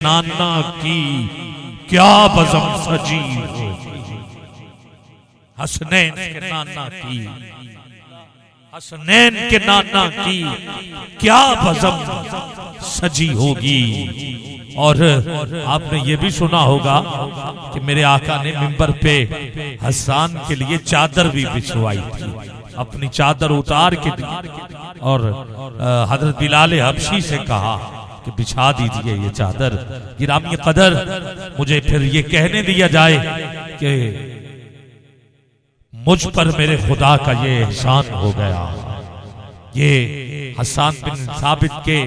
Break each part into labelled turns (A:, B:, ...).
A: नाना की क्या बज़म सजी होगी, हसनैन के नाना की, हसनैन के नाना की क्या बज़म सजी होगी। और आपने ये भी सुना होगा कि मेरे आका ने मिंबर पे हसन के लिए चादर भी बिछवाई थी, अपनी चादर उतार के दी और हजरत बिलाल हबशी से कहा कि बिछा दीजिए ये चादर। गिरामी कदर, मुझे फिर ये कहने दिया जाए कि मुझ पर मेरे खुदा का ये एहसान हो गया। ये हसन बिन साबित के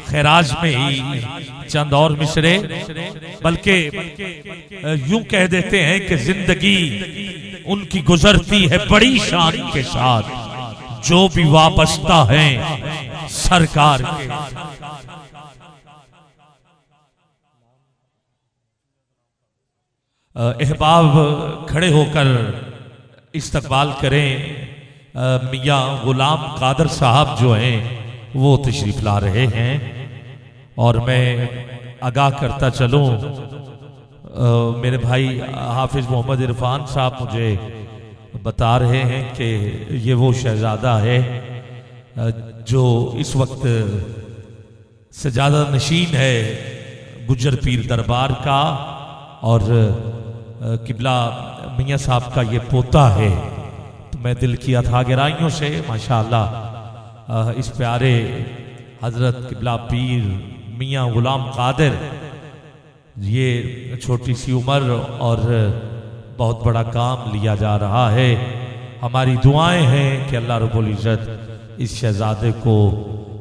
A: खैराज में ही चंद और मिसरे, बल्कि यूं कह देते हैं कि जिंदगी उनकी गुजरती है बड़ी शान के साथ, जो भी वाबस्ता है सरकार के। अहबाब खड़े होकर इस्तकबाल करें। मियाँ गुलाम कादर साहब जो हैं वो तशरीफ ला रहे हैं और मैं आगाह करता चलूं, मेरे भाई हाफिज मोहम्मद इरफान साहब मुझे बता रहे हैं कि ये वो शहजादा है जो इस वक्त सजादा नशीन है गुज्जर पीर दरबार का, और किबला मियाँ साहब का ये पोता है। तो मैं दिल की अथाह गहराइयों से माशाअल्लाह इस प्यारे हजरत किबला पीर मियाँ गुलाम कादिर, ये छोटी सी उम्र और बहुत बड़ा काम लिया जा रहा है। हमारी दुआएं हैं कि अल्लाह रब्बुल इज़्ज़त इस शहजादे को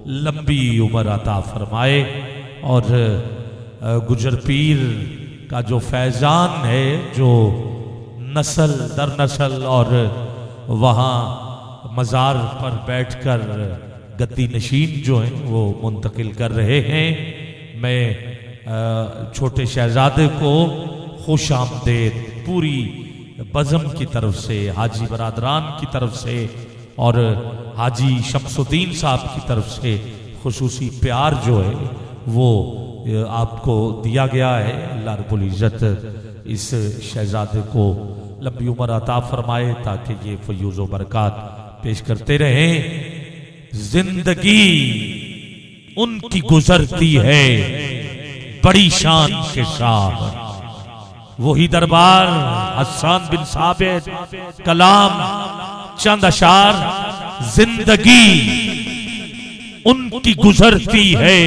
A: लंबी उम्र अता फरमाए और गुज्जर पीर का जो फैजान है, जो नस्ल दर नस्ल और वहाँ मज़ार पर बैठकर गद्दी नशीन जो हैं वो मुंतकिल कर रहे हैं, मैं छोटे शहजादे को खुश आमदेद पूरी बज़म की तरफ से, हाजी बरादरान की तरफ से और हाजी शमसुद्दीन साहब की तरफ से खुसूसी प्यार जो है वो आपको दिया गया है। अल्लाह रब्बुल इज़्ज़त इस शहजादे को लंबी उम्र अता फरमाए ताकि ये फयूज़ व बरक़ात पेश करते रहें। जिंदगी उनकी गुजरती है बड़ी शान के साथ, वही दरबार हसन बिन साबित कलाम चंद अशार, जिंदगी उनकी गुजरती है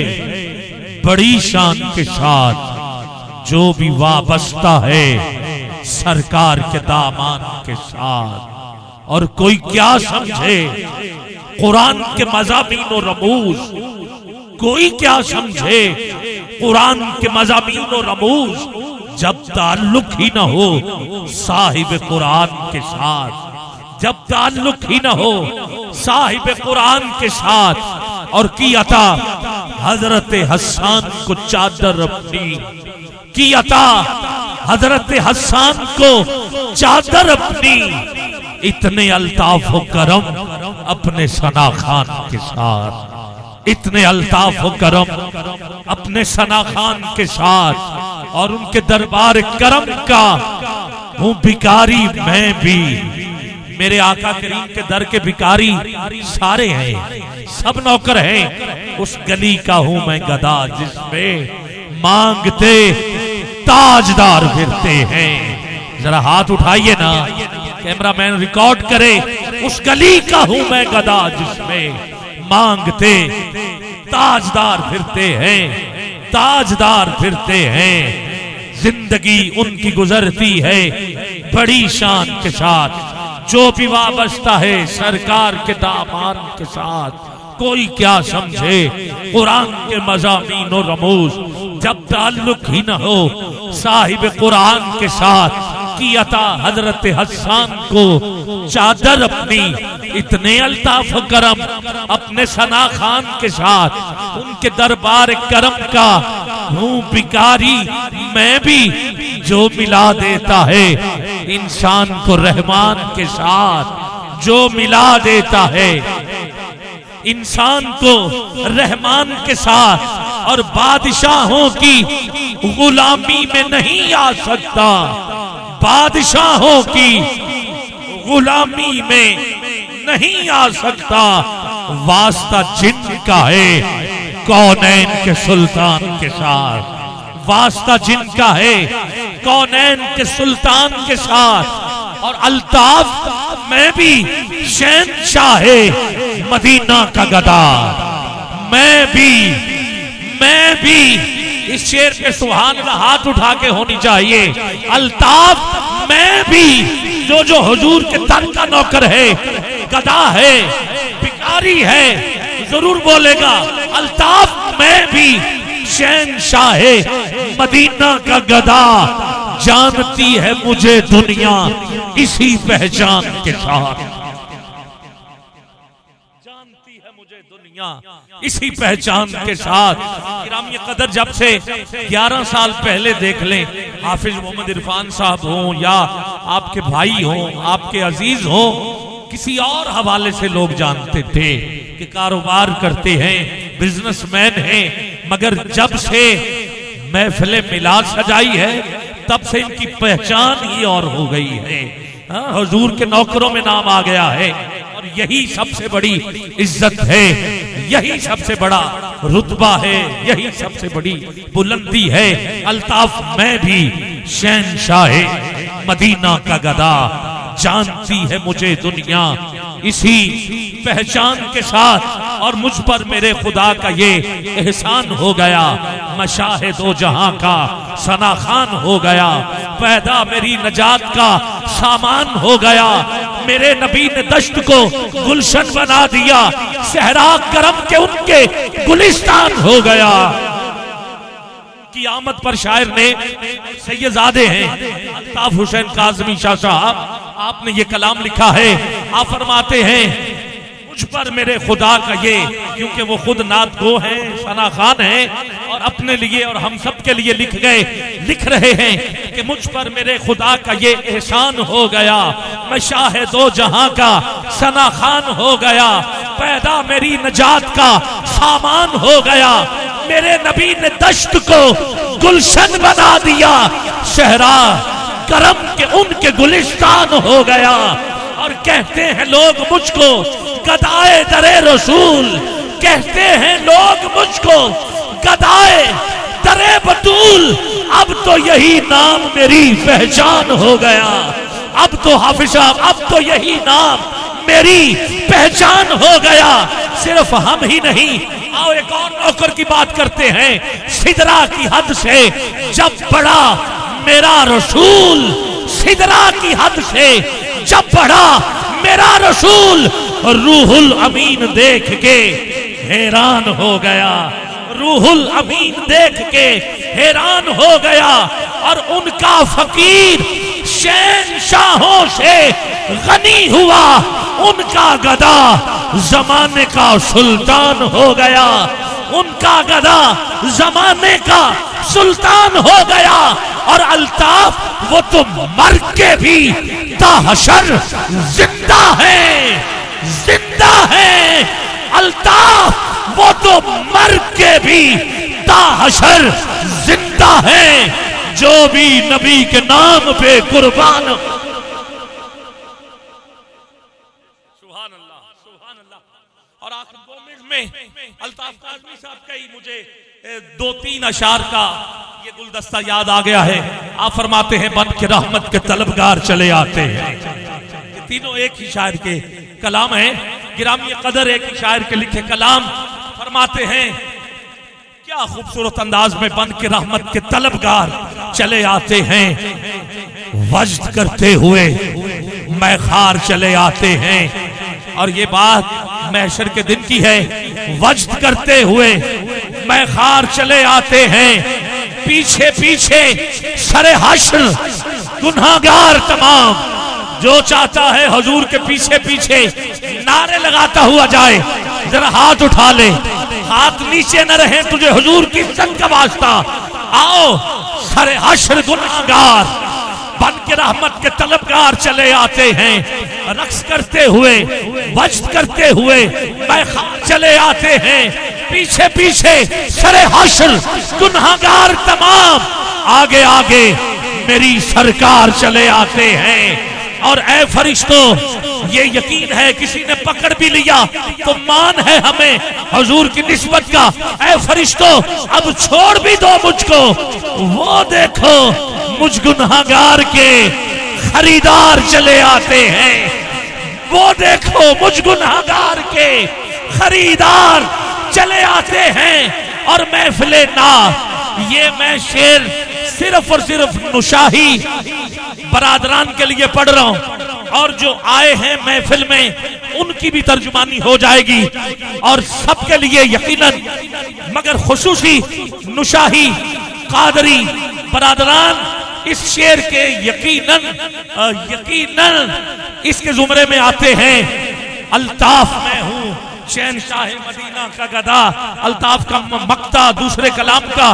A: बड़ी शान के साथ, जो भी वाबस्ता है सरकार के दामान के साथ। और कोई क्या समझे कुरान के मज़ामीन और रमूज, कोई क्या समझे कुरान के मज़ामीन और रमूज, जब ताल्लुक ही ना हो साहिब कुरान के साथ, जब ताल्लुक ही ना हो साहिब कुरान के साथ। और की अता हजरत हसन को चादर अपनी, की अता हजरत हसन को चादर अपनी, इतने अल्ताफ व करम अपने सना खान के साथ, इतने अल्ताफ व करम अपने सना खान के साथ। और उनके दरबार करम का हूँ भिखारी मैं भी, मेरे आका करीम के दर के भिखारी सारे हैं, सब नौकर हैं। उस गली का हूं मैं गधा जिसमें मांगते ताजदार फिरते हैं। जरा हाथ उठाइए ना, कैमरामैन रिकॉर्ड करे। उस गली का हूं मैं गधा जिसमें मांगते ताजदार फिरते हैं, ताजदार फिरते हैं। जिंदगी उनकी गुजरती है बड़ी शान के साथ, जो भी वाबस्ता है सरकार के दामान के साथ। कोई क्या समझे कुरान के मज़ामीन और रमूज, जब ताल्लुक ही न हो साहिब कुरान के साथ। की अता हजरत हसन को चादर अपनी, इतने अल्ताफ करम अपने सना खान के साथ। उनके दरबार करम का हूँ भिखारी मैं भी, जो मिला देता है इंसान को रहमान के साथ, जो मिला देता है इंसान को रहमान के साथ। और बादशाहों की गुलामी में नहीं आ सकता, बादशाहों की गुलामी में नहीं आ सकता। वास्ता जिनका है कौनैन के सुल्तान के साथ, वास्ता जिनका है कौनैन के सुल्तान के साथ। और अल्ताफ मैं भी शहंशाह मदीना का गदा, मैं भी इस शेर पे सुभान अल्लाह हाथ उठा के होनी चाहिए। अल्ताफ मैं भी जो हुजूर के दर का नौकर है, गदा है, भिखारी है, जरूर बोलेगा अल्ताफ मैं भी शहंशाह मदीना का गदा। जानती है मुझे दुनिया इसी पहचान के साथ, जानती है मुझे दुनिया इसी पहचान के साथ। गिरामी कदर जब से 11 साल पहले देख लें, हाफिज मोहम्मद इरफान साहब हों या आपके भाई हों, आपके अजीज हों, किसी और हवाले से लोग जानते थे कि कारोबार करते हैं, बिजनेसमैन हैं, मगर जब से महफिल मिलाद सजाई है तब से इनकी पहचान ही और हो गई है। हुजूर के नौकरों में नाम आ गया है और यही सबसे बड़ी इज्जत है, यही सबसे बड़ा रुतबा है, यही सबसे बड़ी बुलंदी है। अल्ताफ मैं भी शहंशाह मदीना का गदा, जानती है मुझे दुनिया इसी पहचान के साथ। और मुझ पर मेरे खुदा का ये एहसान हो गया, मशाहे दो जहां का सना खान हो गया, पैदा मेरी नजात का सामान हो गया। मेरे नबी ने दश्त को गुलशन बना दिया, सहरा करम के उनके गुलिस्तान हो गया। क़यामत पर शायर ने, सैयदादे हैं अल्ताफ हुसैन काज़मी शाह साहब, आपने ये कलाम लिखा है। आप फरमाते हैं मुझ पर मेरे खुदा का ये, क्योंकि वो खुद नात गो हैं, सना खान हैं, और अपने लिए और हम सब के लिए लिख रहे हैं कि मुझ पर मेरे खुदा का ये एहसान हो गया, मैं शाह दो जहां का सना खान हो गया, पैदा मेरी नजात का सामान हो गया। मेरे नबी ने दश्त को गुलशन बना दिया, शहरा करम के उनके गुलिस्तान हो गया। और कहते हैं लोग मुझको गदाए दरे रसूल, कहते हैं लोग मुझको गदाए दरे बतूल। अब तो यही नाम मेरी पहचान हो गया, अब तो हाफिज साहब अब तो यही नाम मेरी पहचान हो गया। सिर्फ हम ही नहीं, आओ एक और नौकर की बात करते हैं। सिदरा की हद से जब बढ़ा मेरा रसूल, सिदरा की हद से जब बढ़ा मेरा रसूल, रूहुल अमीन देख के हैरान हो गया, रूहुल अमीन देख के हैरान हो गया। और उनका फकीर शहंशाहों से गनी हुआ, उनका गदा जमाने का सुल्तान हो गया, उनका गदा जमाने का सुल्तान हो गया। और अल्ताफ वो तो मर के भी ताहशर जिंदा है, जिंदा है। अल्ताफ वो तो मर के भी ताहशर जिंदा है, जो भी नबी के नाम पे कुर्बान। सुभान अल्लाह, सुभान अल्लाह। और आखिर 2 मिनट में अल्ताफ काज़मी साहब का ही मुझे 2-3 अशार का ये गुलदस्ता याद आ गया है। आप फरमाते हैं बन के रहमत के तलबगार चले आते हैं। ये तीनों एक ही शायर के कलाम है, गिरामी कदर एक ही शायर के लिखे कलाम। फरमाते हैं क्या खूबसूरत अंदाज में बन के रहमत के तलबगार चले आते हैं, वज्द करते हुए मैखार चले आते हैं। और ये बात महशर के दिन की है, वज्द करते हुए मैखार चले आते हैं, पीछे पीछे सरे हश्र गुनाहगार तमाम। जो चाहता है हुजूर के पीछे पीछे नारे लगाता हुआ जाए, जरा हाथ उठा ले, हाथ नीचे न रहे, तुझे हुजूर की इज्जत का वास्ता। आओ सरे हश्र गुनाहगार बन के रहमत के तलबगार चले आते हैं, रक्स करते हुए, वज्द करते हुए मैखान चले आते हैं। पीछे पीछे सरे हश्र गुनहगार तमाम आगे आगे मेरी सरकार चले आते हैं। और ऐ फरिश्तों, ये यकीन है किसी ने पकड़ भी लिया तो मान है हमें हुजूर की निस्बत का। ऐ फरिश्तों, अब छोड़ भी दो मुझको, वो देखो मुझ गुनहगार के खरीदार चले आते हैं। वो देखो मुझ गुनहगार के खरीदार चले आते हैं। और महफिले ना, ये मैं शेर सिर्फ और सिर्फ नुशाही बरादरान के लिए पढ़ रहा हूं, और जो आए हैं महफिल में उनकी भी तर्जुमानी हो जाएगी और सबके लिए यकीनन, मगर खुसूसी नुशाही कादरी बरादरान इस शेर के यकीनन इसके जुमरे में आते हैं। अल्ताफ मैं हूं शहंशाह मदीना का गदा, अल्ताफ का मक्ता दूसरे कलाम का।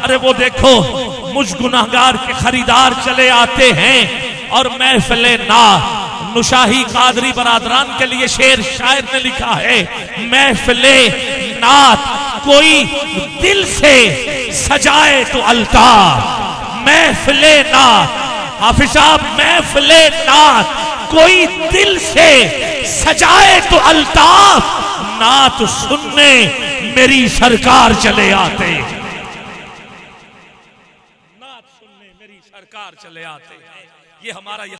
A: अरे वो देखो मुझ गुनाहगार के खरीदार चले आते हैं। और महफिले ना, नुशाही कादरी बरादरान के लिए शेर शायर ने लिखा है, महफिले नात कोई दिल से सजाए तो अल्ताफ। महफिले नात, हाफिज साहब, महफिले नात कोई दिल से सजाए तो अल्ताफ, नात सुनने मेरी सरकार चले आते। नात सुनने मेरी सरकार चले आते। ये हमारा